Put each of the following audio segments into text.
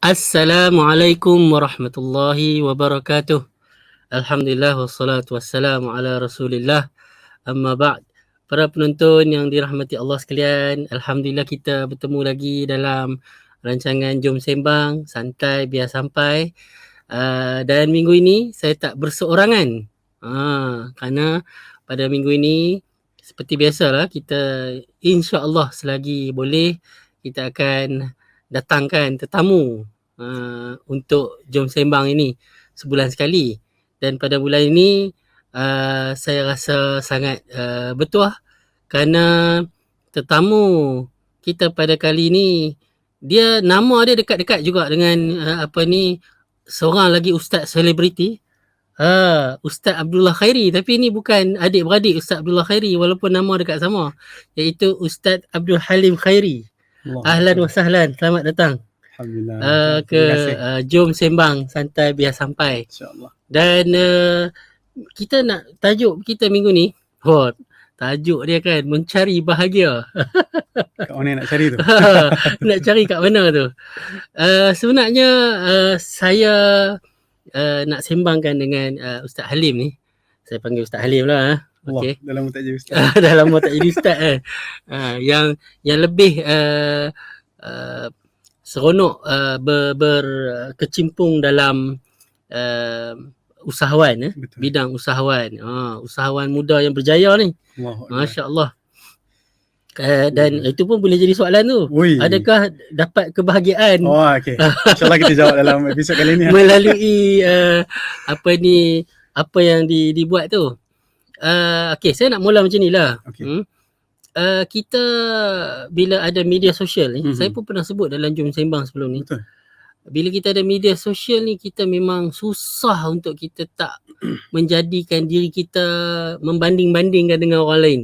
Assalamualaikum warahmatullahi wabarakatuh. Alhamdulillah wassalatu wassalamu ala Rasulillah. Amma ba'd. Para penonton yang dirahmati Allah sekalian, alhamdulillah kita bertemu lagi dalam rancangan Jom Sembang Santai Biar Sampai. Dan minggu ini saya tak berseorangan. Kerana pada minggu ini seperti biasalah kita insya-Allah selagi boleh kita akan datangkan tetamu untuk Jom Sembang ini sebulan sekali. Dan pada bulan ini saya rasa sangat bertuah kerana tetamu kita pada kali ini dia nama dia dekat-dekat juga dengan seorang lagi ustaz selebriti. Ustaz Abdullah Khairi, tapi ini bukan adik-beradik Ustaz Abdullah Khairi walaupun nama dekat sama, iaitu Ustaz Abdul Halim Khairi. Ahlan wa sahlan, selamat datang. Alhamdulillah. Ke Jom Sembang Santai Biar Sampai. InsyaAllah. Dan kita nak tajuk kita minggu ni, tajuk dia kan mencari bahagia. Kat mana nak cari tu? Nak cari kat mana tu? Sebenarnya saya nak sembangkan dengan Ustaz Halim ni. Saya panggil Ustaz Halim lah. Okay. Dah lama tak jadi ustaz. Dah lama tak jadi ustaz kan. Yang lebih seronok berkecimpung dalam usahawan, bidang usahawan. Usahawan muda yang berjaya ni. Masya-Allah. Dan itu pun boleh jadi soalan tu. Adakah dapat kebahagiaan? Okey. InsyaAllah kita jawab dalam episod kali ni. Melalui apa yang dibuat tu. Okey, saya nak mula macam ni lah. Okay. Kita bila ada media sosial ni, saya pun pernah sebut dalam Jom Sembang sebelum ni. Betul. Bila kita ada media sosial ni, kita memang susah untuk kita tak menjadikan diri kita membanding-bandingkan dengan orang lain.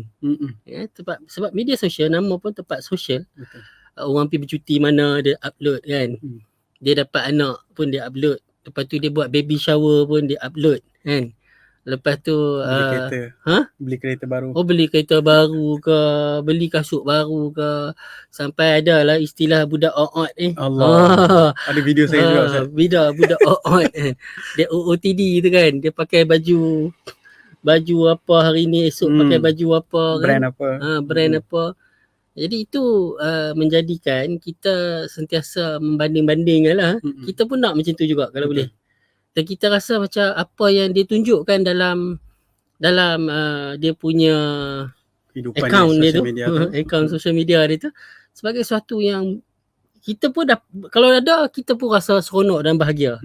Ya, sebab media sosial, nama pun tempat sosial. Betul. Orang pergi bercuti mana dia upload kan. Dia dapat anak pun dia upload. Lepas tu dia buat baby shower pun dia upload kan. Lepas tu beli kereta baru. Beli kereta baru ke, beli kasut baru ke, sampai ada lah istilah budak oot ni. Allah. Ada video saya juga Ustaz. Budak oot kan. Dia OOTD tu kan. Dia pakai baju apa hari ni, esok pakai baju apa kan. Brand apa. Brand apa. Jadi itu menjadikan kita sentiasa membanding-bandingkan lah. Kita pun nak macam tu juga kalau boleh. Dan kita rasa macam apa yang dia tunjukkan dalam dia punya kehidupan akaun dia tu, akaun social media dia tu sebagai sesuatu yang kita pun kalau ada kita pun rasa seronok dan bahagia.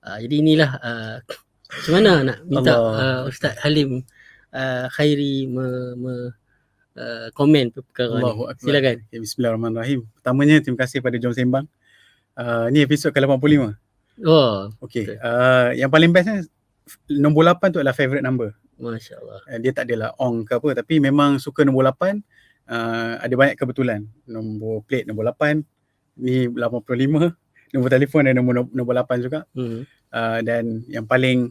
Jadi inilah macam mana nak minta Ustaz Halim Khairi komen perkara ni. Silakan. Okay, bismillahirrahmanirrahim. Pertamanya terima kasih pada Jom Sembang. Ni episod ke-85. Okey. Yang paling bestnya nombor 8 tu adalah favorite number. Masya-Allah. Dia tak adalah ong ke apa, tapi memang suka nombor 8. Ada banyak kebetulan. Nombor plate nombor 8, ni 85, nombor telefon dan nombor 8 juga. Dan yang paling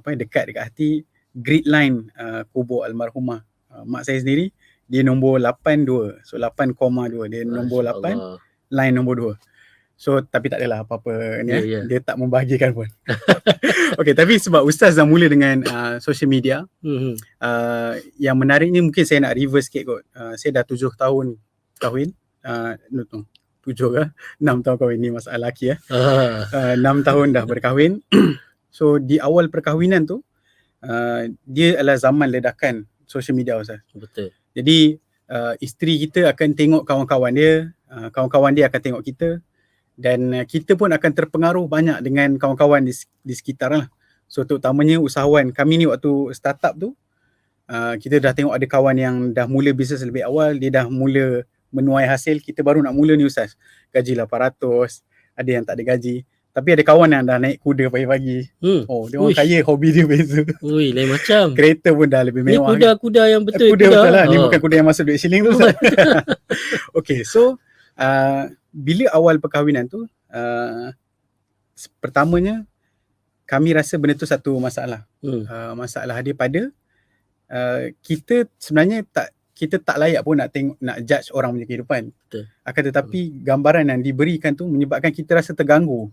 dekat hati, grid line kubur almarhumah mak saya sendiri, dia nombor 82. So 8,2 dia nombor 8, line nombor 2. So tapi tak adalah apa-apa ni. Dia tak membahagikan pun. Okey, tapi sebab ustaz dah mula dengan social media, yang menariknya mungkin saya nak reverse sikit kot. Saya dah 7 tahun kahwin. 7 ke 6 tahun kahwin, ni masalah lelaki 6 tahun dah berkahwin. So di awal perkahwinan tu dia adalah zaman ledakan social media ustaz. Betul. Jadi isteri kita akan tengok kawan-kawan dia, kawan-kawan dia akan tengok kita. Dan kita pun akan terpengaruh banyak dengan kawan-kawan di sekitar lah. So terutamanya usahawan. Kami ni waktu startup tu, kita dah tengok ada kawan yang dah mula bisnes lebih awal. Dia dah mula menuai hasil. Kita baru nak mula ni ustaz. Gaji 800, ada yang tak ada gaji. Tapi ada kawan yang dah naik kuda pagi-pagi. Dia orang kaya, hobi dia beza. Lain macam. Kereta pun dah lebih mewah. Ni kuda yang betul. Kuda betul lah. Ni bukan kuda yang masuk duit shilling tu ustaz. Okay, so bila awal perkahwinan tu, pertamanya kami rasa benda tu satu masalah. Masalah dia pada kita sebenarnya kita tak layak pun nak tengok, nak judge orang punya kehidupan. Betul. Akan tetapi gambaran yang diberikan tu menyebabkan kita rasa terganggu.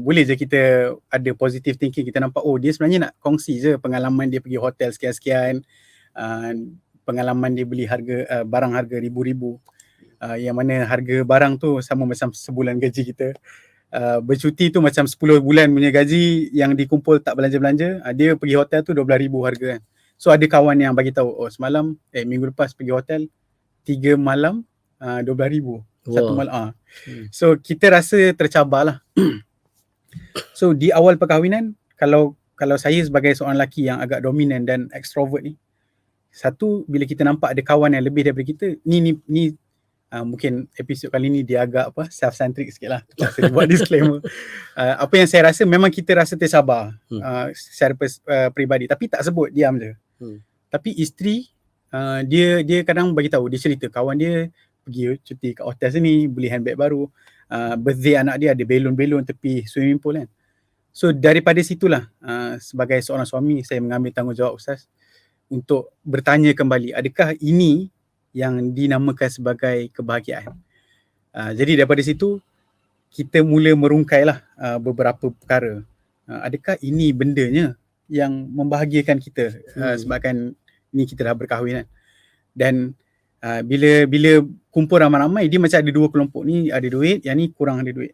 Boleh je kita ada positive thinking, kita nampak dia sebenarnya nak kongsi je pengalaman dia pergi hotel sekian-sekian, pengalaman dia beli barang harga ribu-ribu, yang mana harga barang tu sama macam sebulan gaji kita. Bercuti tu macam 10 bulan punya gaji yang dikumpul tak belanja-belanja, dia pergi hotel tu 12,000 harga kan. So ada kawan yang bagi tahu, semalam minggu lepas pergi hotel 3 malam 12,000 satu malam. So kita rasa tercabar lah. So di awal perkahwinan, kalau saya sebagai seorang lelaki yang agak dominan dan extrovert ni, satu, bila kita nampak ada kawan yang lebih daripada kita, ni mungkin episod kali ni dia agak self-centric sikit lah, terpaksa buat disclaimer. Apa yang saya rasa, memang kita rasa tersabar secara peribadi, tapi tak sebut, diam je. Tapi isteri, dia kadang bagi tahu, dia cerita kawan dia pergi cuti kat hotel sini, beli handbag baru, birthday anak dia ada belon-belon tepi swimming pool kan. So daripada situlah, sebagai seorang suami, saya mengambil tanggungjawab Ustaz untuk bertanya kembali, adakah ini yang dinamakan sebagai kebahagiaan? Jadi daripada situ kita mula merungkailah beberapa perkara. Adakah ini bendanya yang membahagiakan kita? Sebabkan ni kita dah berkahwin kan. Dan bila kumpul ramai-ramai, dia macam ada dua kelompok, ni ada duit, yang ni kurang ada duit.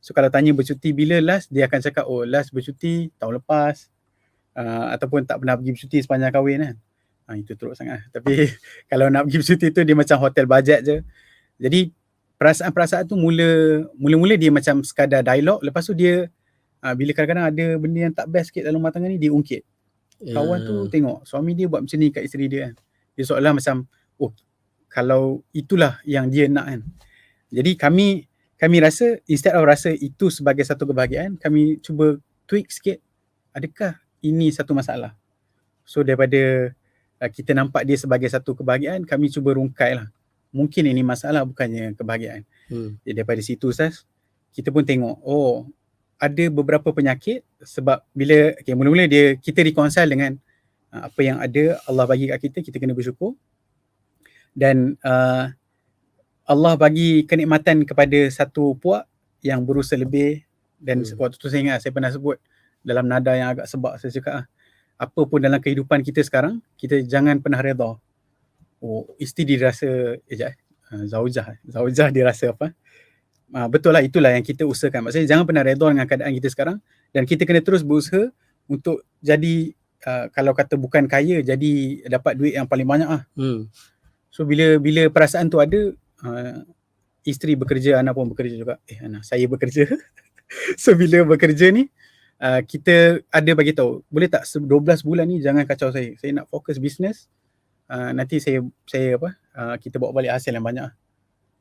So kalau tanya bercuti bila last, dia akan cakap last bercuti tahun lepas, ataupun tak pernah pergi bercuti sepanjang kahwin kan. Itu teruk sangat. Tapi kalau nak pergi bercuti tu, dia macam hotel bajet je. Jadi perasaan-perasaan tu mula-mula dia macam sekadar dialog. Lepas tu dia bila kadang-kadang ada benda yang tak best sikit dalam rumah tangga ni, dia ungkit. Kawan tu tengok suami dia buat macam ni kat isteri dia kan. Dia seolah macam kalau itulah yang dia nak kan. Jadi kami rasa, instead of rasa itu sebagai satu kebahagiaan, kami cuba tweak sikit, adakah ini satu masalah? So daripada kita nampak dia sebagai satu kebahagiaan, kami cuba rungkai lah, mungkin ini masalah, bukannya kebahagiaan. Jadi daripada situ Ustaz, kita pun tengok ada beberapa penyakit, sebab bila mula-mula kita reconcile dengan apa yang ada Allah bagi kat kita kena bersyukur. Dan Allah bagi kenikmatan kepada satu puak yang berusaha lebih. Dan waktu tu saya ingat saya pernah sebut dalam nada yang agak sebab, saya cakap apa pun dalam kehidupan kita sekarang, kita jangan pernah redha. Isteri dirasa zaujah dirasa apa, betul lah, itulah yang kita usahakan. Maksudnya jangan pernah redha dengan keadaan kita sekarang, dan kita kena terus berusaha untuk jadi, kalau kata bukan kaya, jadi dapat duit yang paling banyak lah. So bila perasaan tu ada, isteri bekerja, anak pun bekerja juga. Anak saya bekerja. So bila bekerja ni, kita ada bagi tahu, boleh tak 12 bulan ni jangan kacau saya nak fokus bisnes. Nanti kita bawa balik hasil yang banyak.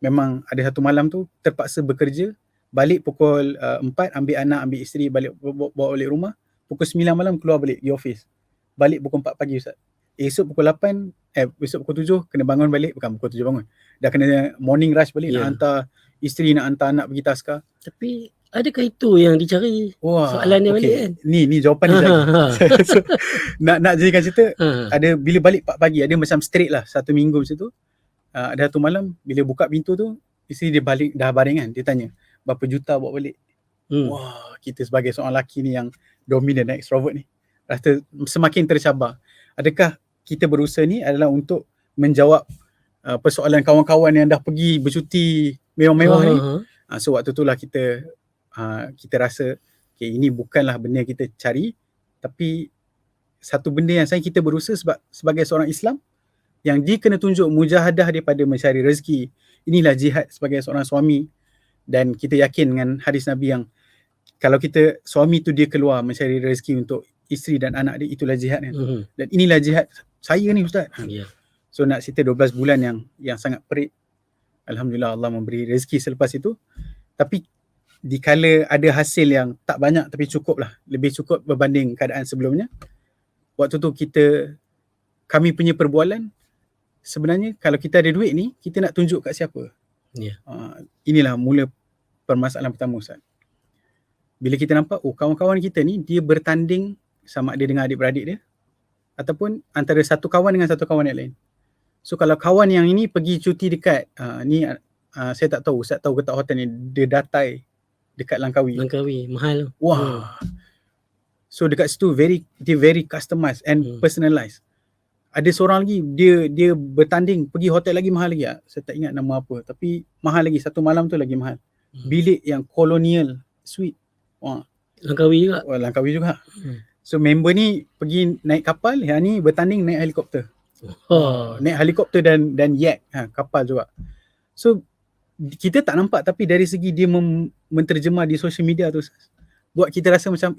Memang ada satu malam tu terpaksa bekerja, balik pukul 4, ambil anak, ambil isteri, balik bawa balik rumah, pukul 9 malam keluar balik di office, balik pukul 4 pagi Ustaz. Esok pukul 8, esok pukul 7 kena bangun balik, bukan pukul 7 bangun, dah kena morning rush balik, nak hantar isteri, nak hantar anak pergi taska. Tapi adakah itu yang dicari? Soalan dia balik kan? Ni jawapan dia lagi. So, nak jadikan cerita, ada bila balik 4 pagi, ada macam straight lah 1 minggu macam tu. Ada satu malam bila buka pintu tu, isteri dia balik dah baring kan, dia tanya, berapa juta bawa balik? Kita sebagai seorang lelaki ni yang dominan dan extrovert ni, rasa semakin tercabar. Adakah kita berusaha ni adalah untuk menjawab persoalan kawan-kawan yang dah pergi bercuti mewah-mewah ni? So waktu tu lah kita rasa ini bukanlah benda yang kita cari, tapi satu benda yang kita berusaha sebab sebagai seorang Islam yang dia kena tunjuk mujahadah daripada mencari rezeki. Inilah jihad sebagai seorang suami, dan kita yakin dengan hadis Nabi yang kalau kita suami tu dia keluar mencari rezeki untuk isteri dan anak dia, itulah jihad kan. Dan inilah jihad saya ni Ustaz. So nak cerita 12 bulan yang sangat perit. Alhamdulillah Allah memberi rezeki selepas itu. Tapi dikala ada hasil yang tak banyak tapi cukup lah, lebih cukup berbanding keadaan sebelumnya, waktu tu kami punya perbualan, sebenarnya kalau kita ada duit ni, kita nak tunjuk kat siapa? Inilah mula permasalahan pertama Ustaz. Bila kita nampak kawan-kawan kita ni dia bertanding sama ada dengan adik-beradik dia, ataupun antara satu kawan dengan satu kawan yang lain. So kalau kawan yang ini pergi cuti dekat saya tak tahu, Ustaz tahu ke tak hotel ni, dia Datai dekat Langkawi. Mahal. Wah. So dekat situ dia very customized and personalized. Ada seorang lagi dia bertanding pergi hotel lagi mahal lagi. Saya tak ingat nama apa, tapi mahal lagi, satu malam tu lagi mahal. Bilik yang colonial suite. Wah. Langkawi juga. Langkawi juga. So member ni pergi naik kapal, yang ni bertanding naik helikopter. Naik helikopter dan yak, kapal juga. So kita tak nampak, tapi dari segi dia menterjemah di social media tu buat kita rasa macam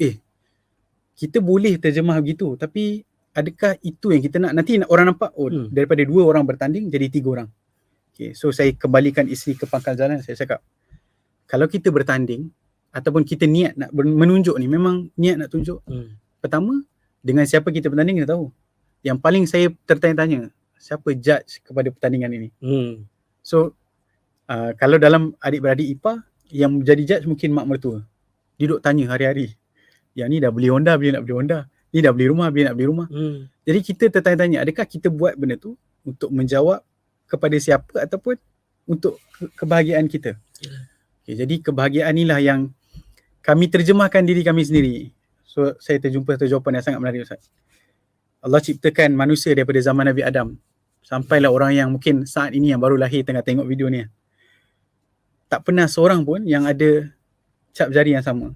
kita boleh terjemah begitu, tapi adakah itu yang kita nak? Nanti orang nampak daripada 2 orang bertanding jadi 3 orang. Okay, so saya kembalikan isteri ke pangkal jalan. Saya cakap, kalau kita bertanding ataupun kita niat nak menunjuk ni, memang niat nak tunjuk. Pertama, dengan siapa kita bertanding kita tahu. Yang paling saya tertanya-tanya, siapa judge kepada pertandingan ini? So kalau dalam adik-beradik ipar, yang jadi judge mungkin mak mertua. Dia duduk tanya hari-hari, yang ni dah beli Honda, bila nak beli Honda, ni dah beli rumah, bila nak beli rumah. Jadi kita tertanya-tanya, adakah kita buat benda tu untuk menjawab kepada siapa ataupun untuk kebahagiaan kita? Okay, jadi kebahagiaan inilah yang kami terjemahkan diri kami sendiri. So saya terjumpa satu jawapan yang sangat menarik, Ustaz. Allah ciptakan manusia daripada zaman Nabi Adam sampailah orang yang mungkin saat ini yang baru lahir tengah tengok video ni. Tak pernah seorang pun yang ada cap jari yang sama.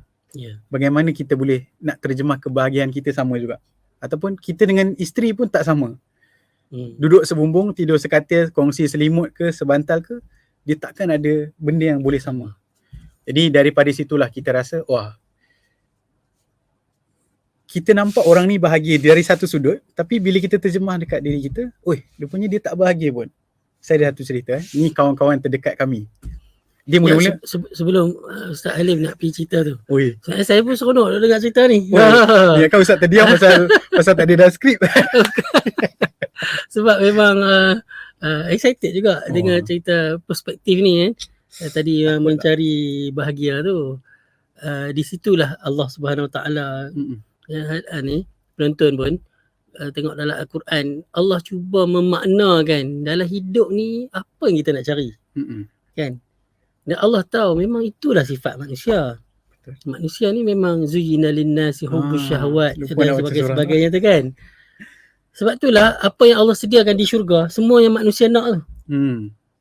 Bagaimana kita boleh nak terjemah kebahagiaan kita sama juga? Ataupun kita dengan isteri pun tak sama. Duduk sebumbung, tidur sekatil, kongsi selimut ke, sebantal ke, dia takkan ada benda yang boleh sama. Jadi daripada situlah kita rasa, wah, kita nampak orang ni bahagia dari satu sudut, tapi bila kita terjemah dekat diri kita, rupanya dia tak bahagia pun. Saya ada satu cerita. Ni kawan-kawan terdekat kami. Dia mula-mula sebelum Ustaz Halim nak pergi cerita tu. Saya pun seronok dengar cerita ni. Ya kan Ustaz terdiam pasal tak ada dalam skrip. Sebab memang excited juga dengan cerita perspektif ni kan. Tadi mencari bahagia tu. Di situlah Allah Subhanahu Wa Taala ni penonton pun tengok dalam Al-Quran, Allah cuba memaknakan dalam hidup ni apa yang kita nak cari. Kan? Dan Allah tahu memang itulah sifat manusia. Manusia ni memang zuyyina lin-nasi hubbus syahwat dan sebagainya tu kan. Sebab itulah apa yang Allah sediakan di syurga, semua yang manusia nak tu.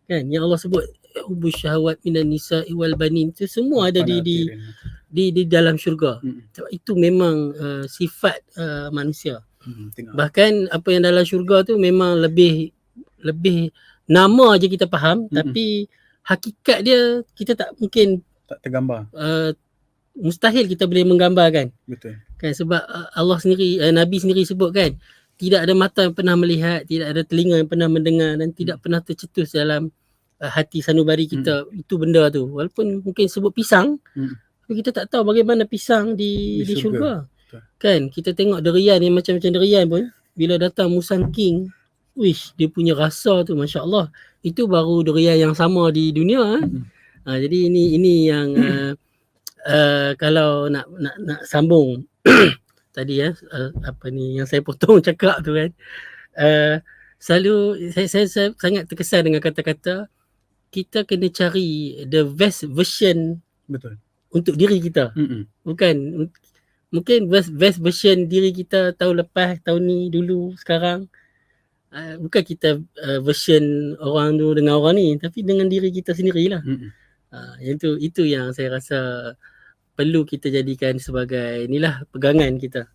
Kan? Yang Allah sebut hubbus syahwat minan nisa'i wal banin, tu semua ada di dalam syurga. Sebab itu memang sifat manusia. Bahkan apa yang dalam syurga tu memang lebih nama je kita faham, tapi hakikat dia kita tak mungkin tak tergambar. Mustahil kita boleh menggambarkan. Betul. Kan, sebab Allah sendiri, Nabi sendiri sebut kan, tidak ada mata yang pernah melihat, tidak ada telinga yang pernah mendengar, dan tidak pernah tercetus dalam hati sanubari kita itu benda tu. Walaupun mungkin sebut pisang, tapi kita tak tahu bagaimana pisang di syurga. Kan, kita tengok durian yang macam-macam durian pun, bila datang Musang King, dia punya rasa tu Masya Allah, itu baru durian yang sama di dunia. Jadi ini yang kalau nak sambung tadi apa ni yang saya potong cakap tu kan, selalu saya sangat terkesan dengan kata-kata kita kena cari the best version. Betul. Untuk diri kita. Bukan mungkin best version diri kita tahun lepas, tahun ni, dulu, sekarang. Bukan kita version orang tu dengan orang ni, tapi dengan diri kita sendirilah. Itu yang saya rasa perlu kita jadikan sebagai inilah pegangan kita.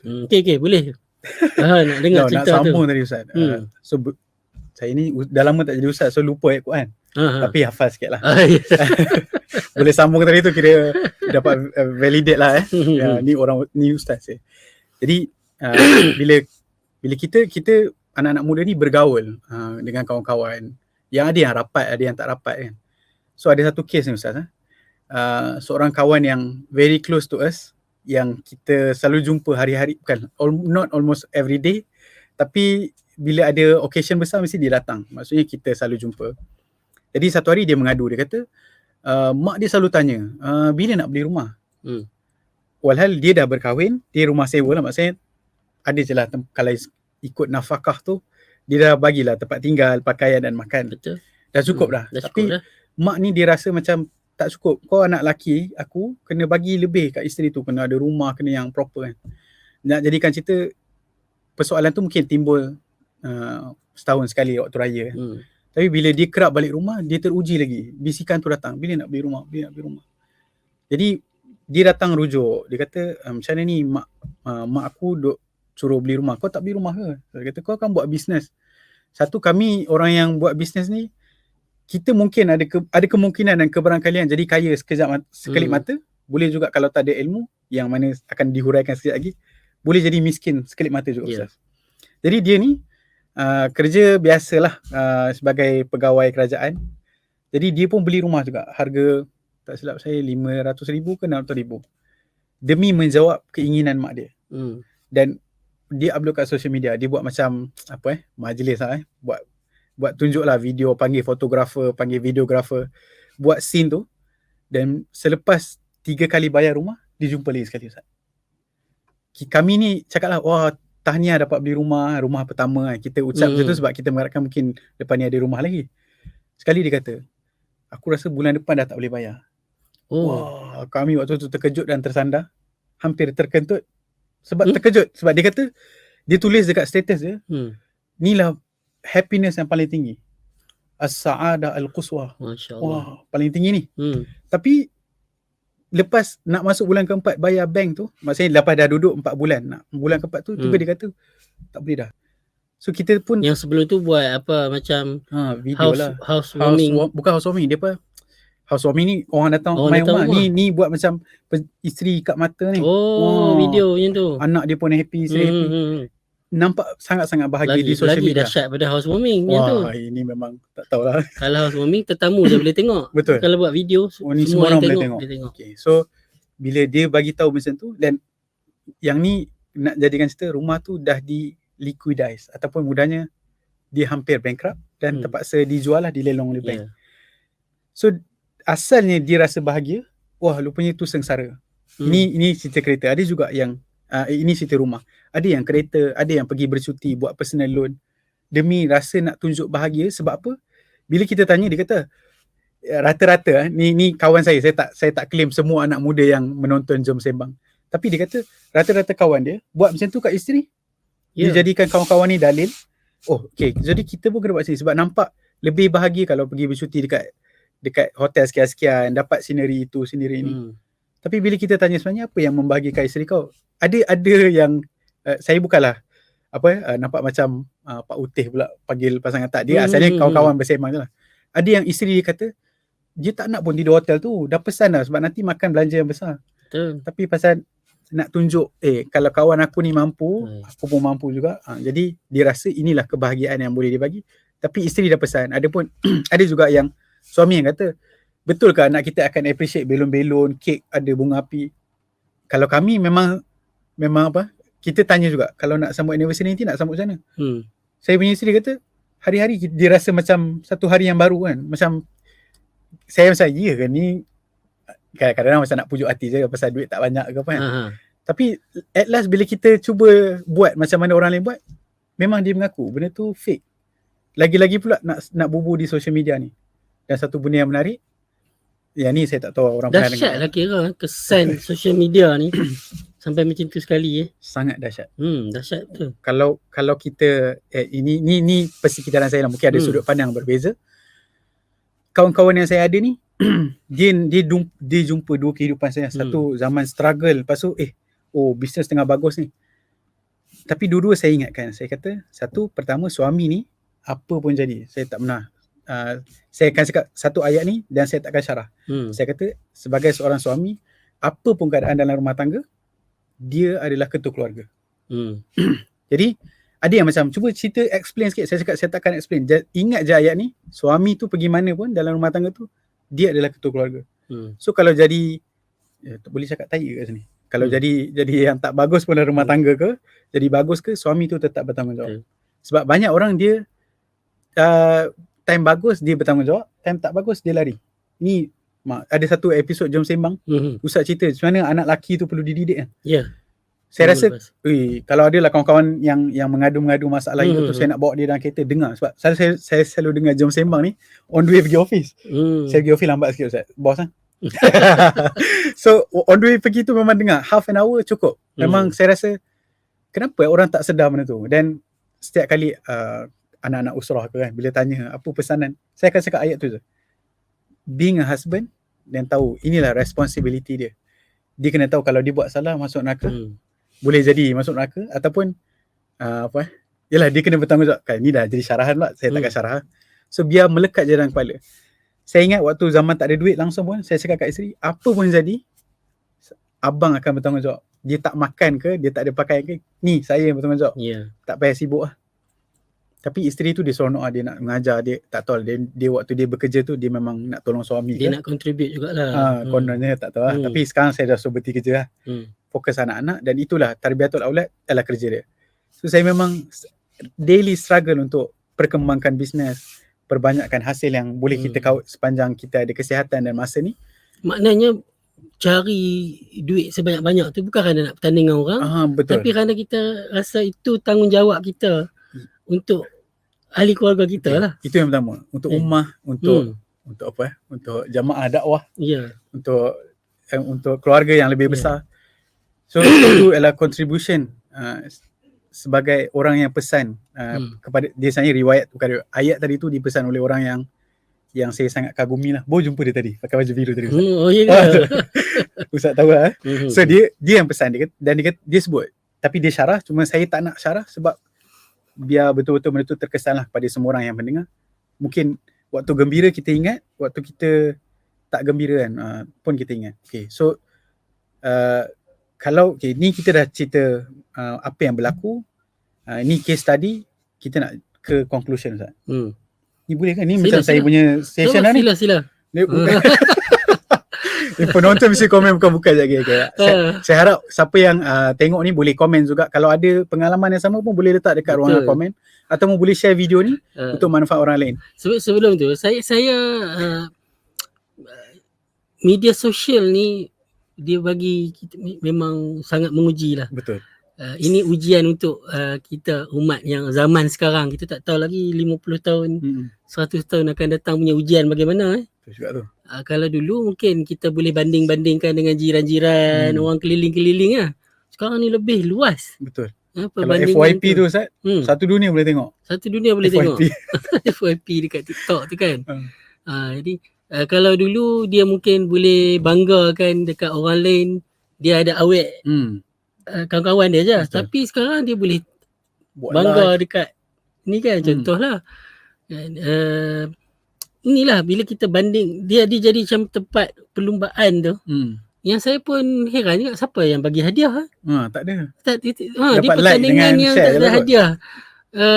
Okey, boleh. Nak dengar cerita tu. Nak sambung tadi Ustaz. So saya ni dah lama tak jadi Ustaz, so lupa ayat Quran. Tapi hafal sikit lah. Boleh sambung tadi tu, kira dapat validate lah. Ni Ustaz saya. Jadi bila kita anak-anak muda ni bergaul dengan kawan-kawan, yang ada yang rapat, ada yang tak rapat kan. So ada satu case ni Ustaz, seorang kawan yang very close to us, yang kita selalu jumpa hari-hari, bukan not almost every day, tapi bila ada occasion besar mesti dia datang. Maksudnya kita selalu jumpa. Jadi satu hari dia mengadu, dia kata mak dia selalu tanya bila nak beli rumah. Walhal dia dah berkahwin, dia rumah sewa lah, maksudnya ada je lah kalau ikut nafkah tu Dia dah bagilah tempat tinggal, pakaian dan makan. Betul. Dah cukup dah. Dah Tapi cukup dah. mak ni dia rasa macam tak cukup. Kau anak lelaki, aku kena bagi lebih kat isteri tu. Kena ada rumah, kena yang proper kan. Nak jadikan cerita, persoalan tu mungkin timbul setahun sekali waktu raya kan. Tapi bila dia kerap balik rumah, dia teruji lagi. Bisikan tu datang, bila nak beli rumah, bila nak beli rumah. Jadi dia datang rujuk. Dia kata, macam mana ni mak aku duk suruh beli rumah. Kau tak beli rumah ke? Dia kata, kau kan buat bisnes. Satu, kami orang yang buat bisnes ni, kita mungkin ada kemungkinan dan kebarangkalian jadi kaya sekelip mata. Boleh juga kalau tak ada ilmu, yang mana akan dihuraikan sekejap lagi, boleh jadi miskin sekelip mata juga. Yeah. Jadi dia ni kerja biasalah sebagai pegawai kerajaan. Jadi dia pun beli rumah juga. Harga, tak silap saya, 500,000 ke 600,000. Demi menjawab keinginan mak dia. Dan dia upload kat social media. Dia buat macam majlis lah buat tunjuk lah video, panggil fotografer, panggil videografer, buat scene tu. Dan selepas 3 kali bayar rumah, dia jumpa lagi sekali Ustaz. Kami ni cakap lah, wah tahniah dapat beli rumah pertama. Kita ucap macam tu sebab kita mengharapkan mungkin depan ni ada rumah lagi. Sekali dia kata, aku rasa bulan depan dah tak boleh bayar. Wah, kami waktu tu terkejut dan tersandar. Hampir terkentut. Sebab terkejut. Sebab dia kata, dia tulis dekat status dia, inilah happiness yang paling tinggi. As-sa'adah al-quswa. Wah, paling tinggi ni. Tapi lepas nak masuk bulan keempat bayar bank tu, maksudnya lepas dah duduk 4 bulan, nak bulan keempat tu tiba dia kata tak boleh dah. So kita pun yang sebelum tu buat apa macam video housewarming. Bukan housewarming, dia apa? Housewarming ni orang datang main rumah. Ni buat macam isteri kat mata ni. Video macam tu. Anak dia pun happy, isteri happy. Nampak sangat-sangat bahagia di social media. Lagi dahsyat pada housewarming macam tu. Wah, ini memang tak tahulah. Kalau housewarming tetamu je boleh tengok. Betul. Kalau buat video ni semua orang boleh tengok. Okay. So bila dia bagi tahu macam tu, dan yang ni nak jadikan cerita, rumah tu dah di liquidize ataupun mudahnya dia hampir bankrupt dan terpaksa dijual lah, dilelong oleh bank. So asalnya dia rasa bahagia, wah rupanya tu sengsara. Ini cerita kereta. Ada juga yang ini cerita rumah. Ada yang kereta, ada yang pergi bercuti, buat personal loan demi rasa nak tunjuk bahagia. Sebab apa? Bila kita tanya, dia kata rata-rata ni kawan saya tak claim semua anak muda yang menonton Jom Sembang. Tapi dia kata rata-rata kawan dia buat macam tu kat isteri. Dia jadikan kawan-kawan ni dalil. Oh, okay. Jadi kita pun kena buat sini sebab nampak lebih bahagia kalau pergi bercuti dekat hotel sekian-sekian, dapat sineri itu, sineri ini. Tapi bila kita tanya sebenarnya apa yang membahagikan isteri kau? Ada yang saya bukanlah nampak macam Pak Utih pula panggil pasangan, tak. Dia asalnya kawan-kawan bersembang je lah. Ada yang isteri dia kata dia tak nak pun tidur hotel tu, dah pesan dah sebab nanti makan belanja yang besar. Tapi pasal nak tunjuk kalau kawan aku ni mampu, aku pun mampu juga. Jadi dia rasa inilah kebahagiaan yang boleh dia bagi. Tapi isteri dah pesan. Ada pun ada juga yang suami yang kata, betul ke anak kita akan appreciate belon-belon, kek, ada bunga api? Kalau kami memang kita tanya juga, kalau nak sambut anniversary nanti nak sambut macam mana? Saya punya isteri kata, hari-hari dia rasa macam satu hari yang baru kan. Macam saya ya kan ni, kadang-kadang macam nak pujuk hati je pasal duit tak banyak ke apa kan. Tapi at last bila kita cuba buat macam mana orang lain buat, memang dia mengaku benda tu fake. Lagi-lagi pula nak bubu di social media ni. Dan satu benda yang menarik, yang ni saya tak tahu orang pernah dengar. Dahsyat lah kira kesan social media ni sampai macam tu sekali. Sangat dahsyat. Dahsyat tu. Kalau kita ni persekitaran saya lah, mungkin ada sudut pandang berbeza. Kawan-kawan yang saya ada ni dia jumpa dua kehidupan saya. Satu zaman struggle, lepas tu bisnes tengah bagus ni. Tapi dua-dua saya ingatkan, saya kata satu, pertama suami ni apa pun jadi, saya tak pernah saya akan cakap satu ayat ni dan saya takkan syarah. Saya kata sebagai seorang suami, apa pun keadaan dalam rumah tangga, dia adalah ketua keluarga. Jadi ada yang macam cuba cerita explain sikit. Saya cakap saya takkan explain. Ingat je ayat ni, suami tu pergi mana pun dalam rumah tangga tu, dia adalah ketua keluarga. So kalau jadi boleh cakap tai kat sini. Kalau jadi yang tak bagus pun dalam rumah tangga ke, jadi bagus ke, suami tu tetap bertanggungjawab. Sebab banyak orang dia time bagus dia bertanggungjawab, time tak bagus dia lari. Ni ada satu episod Jom Sembang, Ustaz cerita macam mana anak lelaki tu perlu dididik kan. Saya rasa kalau ada lah kawan-kawan yang mengadu-mengadu masalah itu tu, saya nak bawa dia dalam kereta dengar, sebab saya selalu dengar jom sembang ni on the way pergi office. Saya pergi office lambat sikit Ustaz, bos kan. So on the way pergi tu memang dengar half an hour cukup. Memang saya rasa kenapa orang tak sedar benda tu. Dan setiap kali anak-anak usrah ke kan, bila tanya apa pesanan, saya akan cakap ayat tu je. Being a husband, dan tahu inilah responsibility dia. Dia kena tahu kalau dia buat salah masuk neraka, boleh jadi masuk neraka, ataupun yalah, dia kena bertanggungjawab. Kan ni dah jadi syarahan pula, saya takkan syarah. So biar melekat je dalam kepala. Saya ingat waktu zaman tak ada duit langsung pun, saya cakap kat isteri, apa pun jadi, abang akan bertanggungjawab. Dia tak makan ke, dia tak ada pakaian ke, ni saya yang bertanggungjawab. Tak payah sibuk lah. Tapi isteri tu dia seronok lah, dia nak mengajar, dia tak tahu, dia waktu dia bekerja tu, dia memang nak tolong suami. Dia nak contribute jugalah. Kononnya tak tahu lah. Tapi sekarang saya dah suruh berhenti kerja lah. Fokus anak-anak, dan itulah tarbiyatul aulad adalah kerja dia. So saya memang daily struggle untuk perkembangkan bisnes, perbanyakkan hasil yang boleh kita kawal sepanjang kita ada kesihatan dan masa ni. Maknanya cari duit sebanyak-banyak tu bukan kerana nak bertanding dengan orang, betul. tapi kerana kita rasa itu tanggungjawab kita untuk ahli keluarga kita lah. Itu yang pertama, untuk ummah, untuk apa, untuk jamaah dakwah, untuk keluarga yang lebih besar. So itu adalah contribution sebagai orang yang pesan kepada dia. Saya riwayat, bukan ayat tadi tu dipesan oleh orang yang saya sangat kagumi lah. Baru jumpa dia tadi pakai baju biru tadi Ustaz. Ustaz tahu lah. So dia yang pesan, dan dia sebut, tapi dia syarah, cuma saya tak nak syarah sebab biar betul-betul benda tu terkesan lah pada semua orang yang mendengar. Mungkin waktu gembira kita ingat, waktu kita tak gembira kan pun kita ingat. So kalau ni kita dah cerita apa yang berlaku, ni case study, kita nak ke conclusion Ustaz. Ni boleh kan? Ni macam saya punya session lah ni. Sila. Penonton mesti komen bukan-bukan je. Saya harap siapa yang tengok ni boleh komen juga. Kalau ada pengalaman yang sama pun boleh letak dekat ruangan komen, atau boleh share video ni untuk manfaat orang lain. Sebelum tu saya media sosial ni dia bagi kita memang sangat menguji lah. Betul. Ini ujian untuk kita umat yang zaman sekarang. Kita tak tahu lagi 50 tahun, 100 tahun akan datang punya ujian bagaimana. Betul juga tu. Kalau dulu mungkin kita boleh banding-bandingkan dengan jiran-jiran, orang keliling-keliling lah. Sekarang ni lebih luas. Betul. Kalau FYP tu Ustaz, satu dunia boleh tengok. Satu dunia boleh tengok. FYP dekat TikTok tu kan. Jadi kalau dulu dia mungkin boleh banggakan dekat orang lain, dia ada awet kawan-kawan dia je. Betul. Tapi sekarang dia boleh buat bangga live dekat ni kan, contohlah. Inilah bila kita banding, dia jadi macam tempat perlumbaan tu. Yang saya pun heran juga, siapa yang bagi hadiah? Tak ada. Dia pertandingan like yang tak ada hadiah.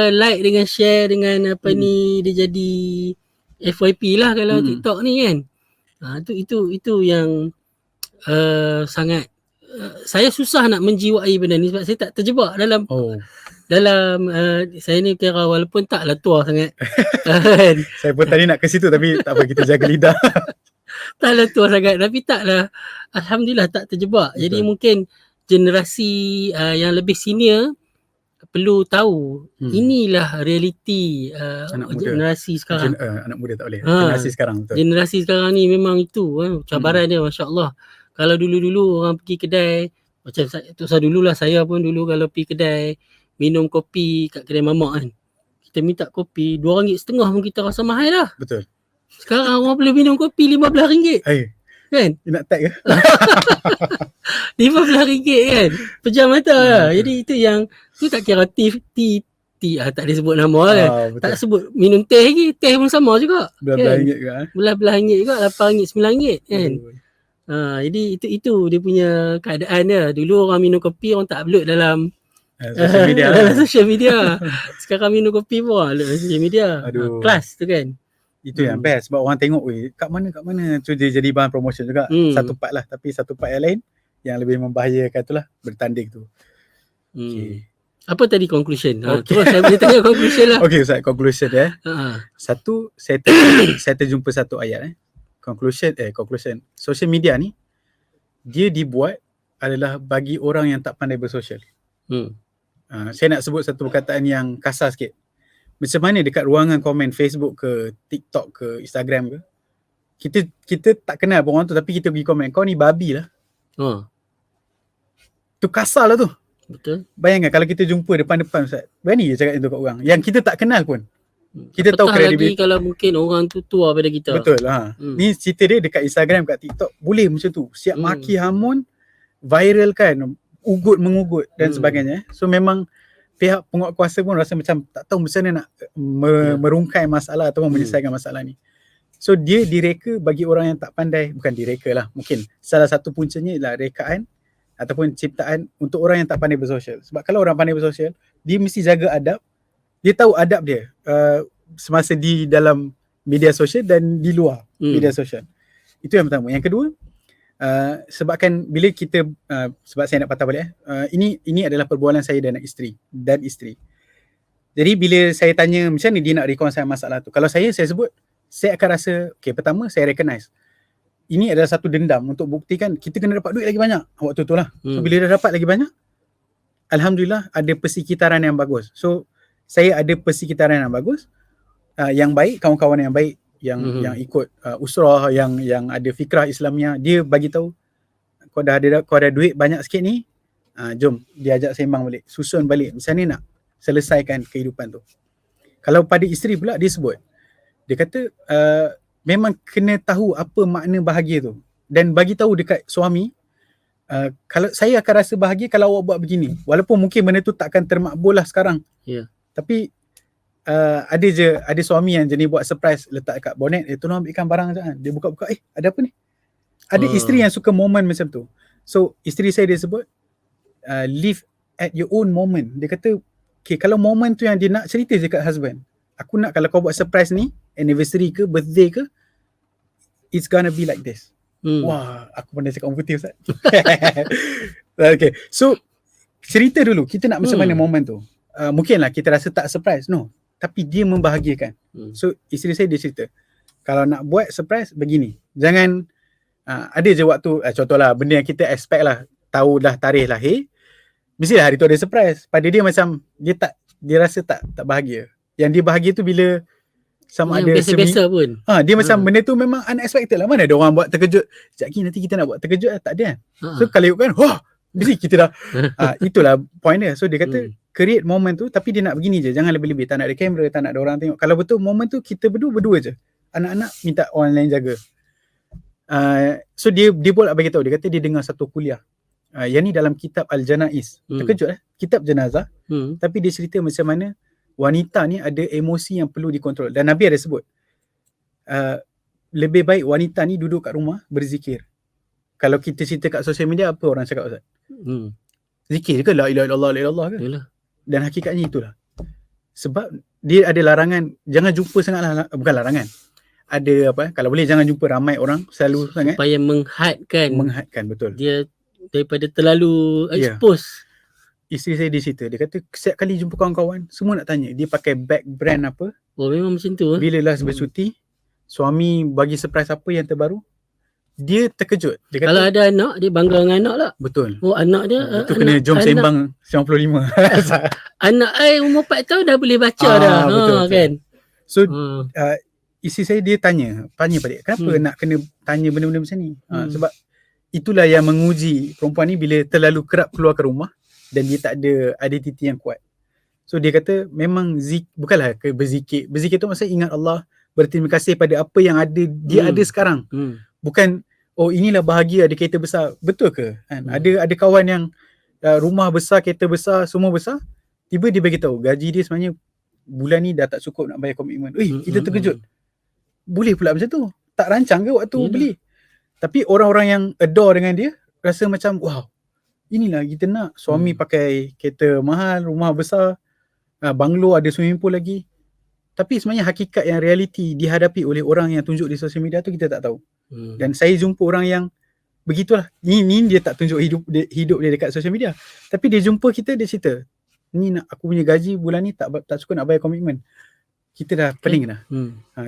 Like dengan share dengan apa ni, dia jadi FYP lah kalau TikTok ni kan. Itu yang sangat saya susah nak menjiwai benda ni sebab saya tak terjebak dalam saya ni kira walaupun taklah tua sangat. Saya pun tadi nak ke situ tapi tak apa, kita jaga lidah. Taklah tua sangat tapi taklah, alhamdulillah tak terjebak. Betul. Jadi mungkin generasi yang lebih senior perlu tahu inilah realiti generasi sekarang. Anak muda tak boleh. Generasi sekarang betul. Generasi sekarang ni memang itu cabaran dia, masya-Allah. Kalau dulu-dulu orang pergi kedai, macam saya dululah, saya pun dulu kalau pergi kedai minum kopi kat kedai mamak kan, kita minta kopi RM2.50 pun kita rasa mahal dah. Betul. Sekarang orang boleh minum kopi RM15 kan? Nak tag ke? RM15 kan? Pejam mata lah. Jadi itu yang tu tak kira tak boleh sebut nama kan. Tak sebut minum teh lagi, teh pun sama juga. Belah-belah ringgit juga. Belah-belah ringgit juga, RM8, RM9 kan. Jadi itu dia punya keadaan dia. Dulu orang minum kopi orang tak upload dalam social media. Dalam social media. Sekarang minum kopi pun upload dalam social media. Kelas tu kan. Itu yang best sebab orang tengok kat mana tu dia jadi bahan promotion juga. Satu part lah, tapi satu part yang lain yang lebih membahayakan itulah bertanding tu. Apa tadi conclusion? Terus saya boleh tanya conclusion lah. Okay Ustaz, conclusion Satu, saya terjumpa satu ayat conclusion. Social media ni dia dibuat adalah bagi orang yang tak pandai bersosial. Saya nak sebut satu perkataan yang kasar sikit. Macam mana dekat ruangan komen Facebook ke, TikTok ke, Instagram ke, kita tak kenal pun orang tu, tapi kita pergi komen, kau ni babi lah. Tu kasar lah tu. Betul. Bayangkan kalau kita jumpa depan-depan, Ustaz, berani je cakap itu kat orang yang kita tak kenal pun. Kita tahu lagi kalau mungkin orang tu tua pada kita. Betul. Ni cerita dia dekat Instagram, kat TikTok boleh macam tu. Siap maki hamun, viral kan, mengugut dan sebagainya. So memang pihak penguatkuasa pun rasa macam tak tahu macam mana nak merungkai masalah atau menyelesaikan masalah ni. So dia direka bagi orang yang tak pandai. Bukan direka lah, mungkin salah satu puncanya ialah rekaan ataupun ciptaan untuk orang yang tak pandai bersosial. Sebab kalau orang pandai bersosial, dia mesti jaga adab. Dia tahu adab dia semasa di dalam media sosial dan di luar media sosial. Itu yang pertama. Yang kedua, sebabkan bila kita sebab saya nak patah balik ini adalah perbualan saya dan isteri. Jadi bila saya tanya macam mana dia nak reconcile masalah tu, kalau saya sebut, saya akan rasa pertama saya recognize ini adalah satu dendam untuk buktikan kita kena dapat duit lagi banyak waktu tu lah. So bila dah dapat lagi banyak, alhamdulillah ada persekitaran yang bagus. So saya ada persekitaran yang bagus, yang baik, kawan-kawan yang baik, yang ikut usrah, yang ada fikrah Islamiah. Dia bagi tahu kau ada duit banyak sikit ni, jom dia ajak sembang balik, susun balik macam ni nak selesaikan kehidupan tu. Kalau pada isteri pula, dia sebut, dia kata memang kena tahu apa makna bahagia tu, dan bagi tahu dekat suami, kalau saya akan rasa bahagia kalau awak buat begini, walaupun mungkin benda tu takkan termakbul lah sekarang. Tapi ada suami yang jenis buat surprise, letak kat bonet, tolong ambilkan barang sekejap. Dia buka-buka, ada apa ni? Ada isteri yang suka momen macam tu. So isteri saya dia sebut, live at your own moment. Dia kata, kalau momen tu yang dia nak, cerita je kat husband, aku nak kalau kau buat surprise ni, anniversary ke, birthday ke, it's gonna be like this. Wah, aku pandai cakap orang putih, Ustaz. Okay, so cerita dulu, kita nak macam mana momen tu. Mungkinlah kita rasa tak surprise, no, tapi dia membahagiakan. So isteri saya dia cerita, kalau nak buat surprise begini, jangan ada je waktu, contohlah benda yang kita expect lah, tahu dah tarikh lahir, mestilah hari tu ada surprise. Pada dia macam dia rasa tak bahagia. Yang dia bahagia tu bila sama ada biasa-biasa pun. Dia macam benda tu memang unexpected lah. Mana ada orang buat terkejut, sekejap lagi nanti kita nak buat terkejut, tak ada kan. So kalau ikut kan, wah, mesti kita dah itulah point dia. So dia kata create moment tu, tapi dia nak begini je, jangan lebih-lebih, tak nak ada kamera, tak nak ada orang tengok. Kalau betul moment tu kita berdua je, anak-anak minta orang lain jaga. So dia pula bagi tahu, dia kata dia dengar satu kuliah, yang ni dalam kitab Al-Janaiz. Terkejut kitab jenazah, tapi dia cerita macam mana wanita ni ada emosi yang perlu dikontrol. Dan Nabi ada sebut, lebih baik wanita ni duduk kat rumah berzikir. Kalau kita cerita kat sosial media, apa orang cakap, Ustaz? Zikir ke? La ilaha illallah, la ilaha illallah ke? Yalah. Dan hakikatnya itulah. Sebab dia ada larangan, jangan jumpa sangatlah, bukan larangan, ada kalau boleh jangan jumpa ramai orang selalu sangat, supaya menghadkan betul, dia daripada terlalu expose. Isteri saya dia cerita, dia kata setiap kali jumpa kawan-kawan, semua nak tanya dia pakai bag brand apa. Memang macam tu. Bila last bercuti, suami bagi surprise apa yang terbaru, dia terkejut. Dia kata, kalau ada anak, dia bangga dengan anak lah. Betul. Anak dia itu kena jom sembang 95. Anak umur 4 tahun dah boleh baca dah. Betul. Kan. So isteri saya dia tanya balik, kenapa nak kena tanya benda-benda macam ni? Sebab itulah yang menguji perempuan ni bila terlalu kerap keluar ke rumah dan dia tak ada identiti yang kuat. So dia kata memang bukanlah berzikir. Berzikir tu maksudnya ingat Allah, berterima kasih pada apa yang ada dia ada sekarang. Bukan inilah bahagia ada kereta besar. Betul ke? Ada kawan yang rumah besar, kereta besar, semua besar, tiba dia bagi tahu gaji dia sebenarnya bulan ni dah tak cukup nak bayar komitmen. Kita terkejut. Boleh pula macam tu? Tak rancang ke waktu beli? Tapi orang-orang yang adore dengan dia rasa macam, wow, inilah kita nak. Suami pakai kereta mahal, rumah besar, banglo, ada swimming pool lagi. Tapi sebenarnya hakikat yang realiti dihadapi oleh orang yang tunjuk di sosial media tu kita tak tahu. Dan saya jumpa orang yang begitulah. Ni dia tak tunjuk hidup dia dekat sosial media. Tapi dia jumpa kita, dia cerita, ni nak aku punya gaji bulan ni tak cukup nak bayar komitmen. Kita dah pening dah.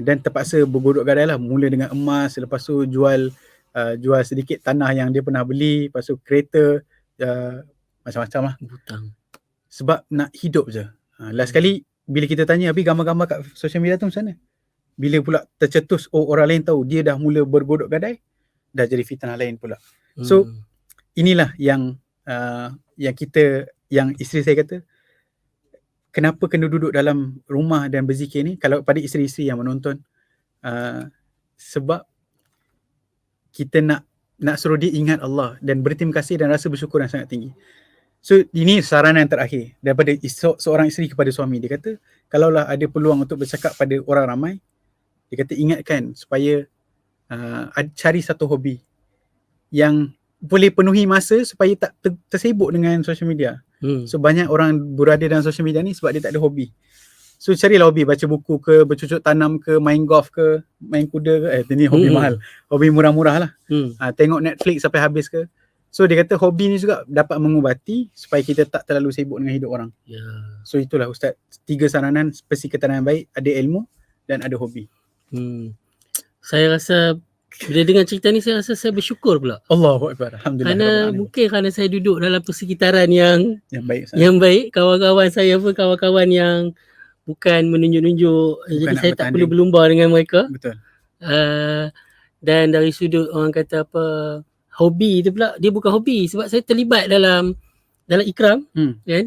Dan terpaksa bergodok gadai lah. Mula dengan emas, lepas tu jual jual sedikit tanah yang dia pernah beli, lepas tu kereta, macam-macam lah. Hutang. Sebab nak hidup je. Last kali bila kita tanya, habis gambar-gambar kat social media tu macam mana? Bila pula tercetus, orang lain tahu dia dah mula bergodok gadai, dah jadi fitnah lain pula. So inilah yang isteri saya kata, kenapa kena duduk dalam rumah dan berzikir ni, kalau pada isteri-isteri yang menonton, sebab kita nak suruh dia ingat Allah dan berterima kasih dan rasa bersyukur yang sangat tinggi. So ini saranan terakhir daripada seorang isteri kepada suami. Dia kata kalaulah ada peluang untuk bercakap pada orang ramai, dia kata ingatkan supaya cari satu hobi yang boleh penuhi masa supaya tak tersibuk dengan social media. So banyak orang berada dalam social media ni sebab dia tak ada hobi. So carilah hobi, baca buku ke, bercucuk tanam ke, main golf ke, main kuda ke. Ini hobi mahal. Hobi murah-murah lah. Tengok Netflix sampai habis ke. So dia kata hobi ni juga dapat mengubati supaya kita tak terlalu sibuk dengan hidup orang. So itulah Ustaz, 3 saranan persikatan yang baik, ada ilmu dan ada hobi. Saya rasa bila dengar cerita ni saya rasa saya bersyukur pula. Allahu Akbar. Alhamdulillah. Kerana saya duduk dalam persekitaran yang baik. Yang baik. Kawan-kawan saya pun kawan-kawan yang bukan menunjuk-nunjuk. Jadi saya tak perlu berlumba dengan mereka. Betul. Dan dari sudut orang kata apa, hobi tu pula, dia bukan hobi sebab saya terlibat dalam ikram, kan?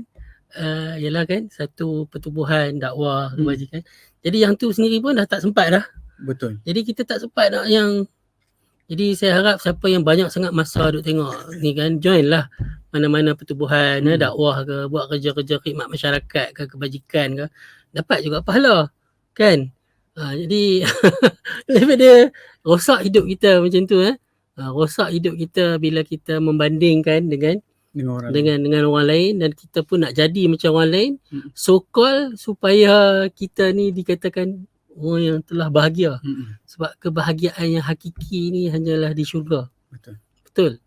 Yalah kan, satu pertubuhan dakwah kebajikan. Jadi yang tu sendiri pun dah tak sempat dah. Betul. Jadi kita tak sempat nak yang, jadi saya harap siapa yang banyak sangat masa duk tengok ni kan, join lah mana-mana pertubuhan, dakwah ke, buat kerja-kerja khidmat masyarakat ke, kebajikan ke, dapat juga pahala kan. Jadi daripada rosak hidup kita macam tu, rosak hidup kita bila kita membandingkan dengan orang lain, dan kita pun nak jadi macam orang lain, so called supaya kita ni dikatakan orang yang telah bahagia. Sebab kebahagiaan yang hakiki ni hanyalah di syurga. Betul.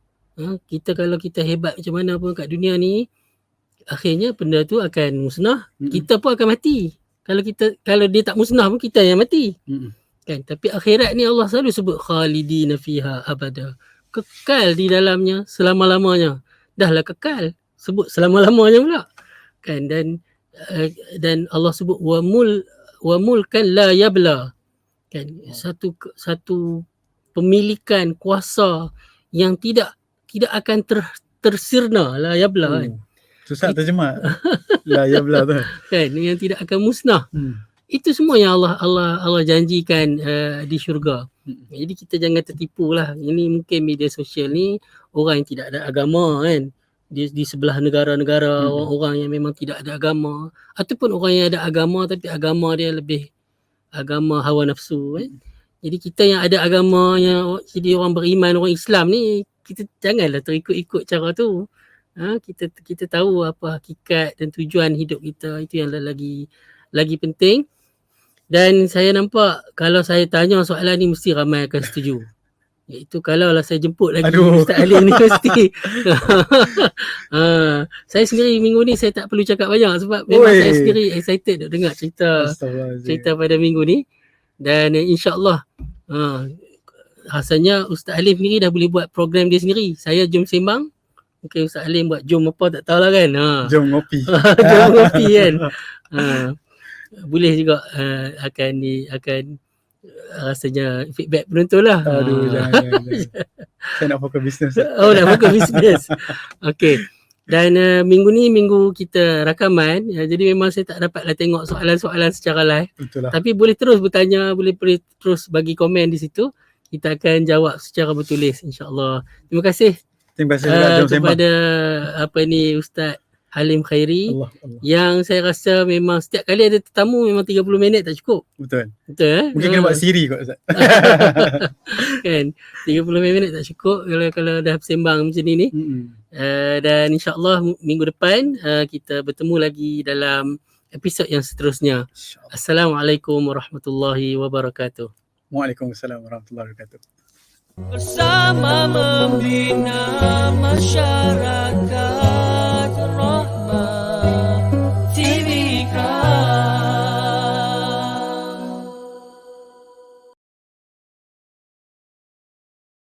Kita kalau kita hebat macam mana pun kat dunia ni, akhirnya benda tu akan musnah. Kita pun akan mati. Kalau dia tak musnah pun kita yang mati. Kan? Tapi akhirat ni Allah selalu sebut khalidina fiha abada. Kekal di dalamnya selama-lamanya. Dahlah kekal, sebut selama-lamanya pula. Kan? Dan Allah sebut wa mulkan la yabla. Kan? Satu pemilikan kuasa yang tidak akan tersirna, la yabla kan. Susah terjemah. La yabla tu. Kan, yang tidak akan musnah. Itu semua yang Allah janjikan di syurga. Jadi kita jangan tertipu lah. Ini mungkin media sosial ni orang yang tidak ada agama kan. Di sebelah negara-negara orang yang memang tidak ada agama, ataupun orang yang ada agama tapi agama dia lebih agama hawa nafsu kan. Jadi kita yang ada agama, yang jadi orang beriman, orang Islam ni, kita janganlah terikut-ikut cara tu. Kita tahu apa hakikat dan tujuan hidup kita, itu yang lagi penting. Dan saya nampak kalau saya tanya soalan ni mesti ramai akan setuju. Iaitu kalau lah saya jemput lagi Ustaz Alim ni mesti. Saya sendiri minggu ni saya tak perlu cakap banyak sebab memang saya sendiri excited nak dengar cerita pada minggu ni. Dan insya-Allah rasanya Ustaz Alim sendiri dah boleh buat program dia sendiri. Saya jom sembang. Mungkin Ustaz Alim buat jom apa tak tahulah kan. Jom ngopi. Jom ngopi kan. Boleh juga akan rasanya feedback penonton lah. Aduh, jangan. Saya nak fokus bisnes. Nak fokus bisnes. Okey. Dan minggu ni minggu kita rakaman, jadi memang saya tak dapatlah tengok soalan-soalan secara live. Itulah. Tapi boleh terus bertanya, boleh terus bagi komen di situ. Kita akan jawab secara bertulis insya-Allah. Terima kasih. Terima kasih kepada Ustaz Halim Khairi. Allah. Yang saya rasa memang setiap kali ada tetamu memang 30 minit tak cukup. Betul Mungkin kena buat Siri kot Ustaz. Kan 30 minit tak cukup kalau dah sembang macam ni. Dan insya-Allah minggu depan kita bertemu lagi dalam episod yang seterusnya. Assalamualaikum warahmatullahi wabarakatuh. Waalaikumsalam warahmatullahi wabarakatuh. Bersama membina masyarakat.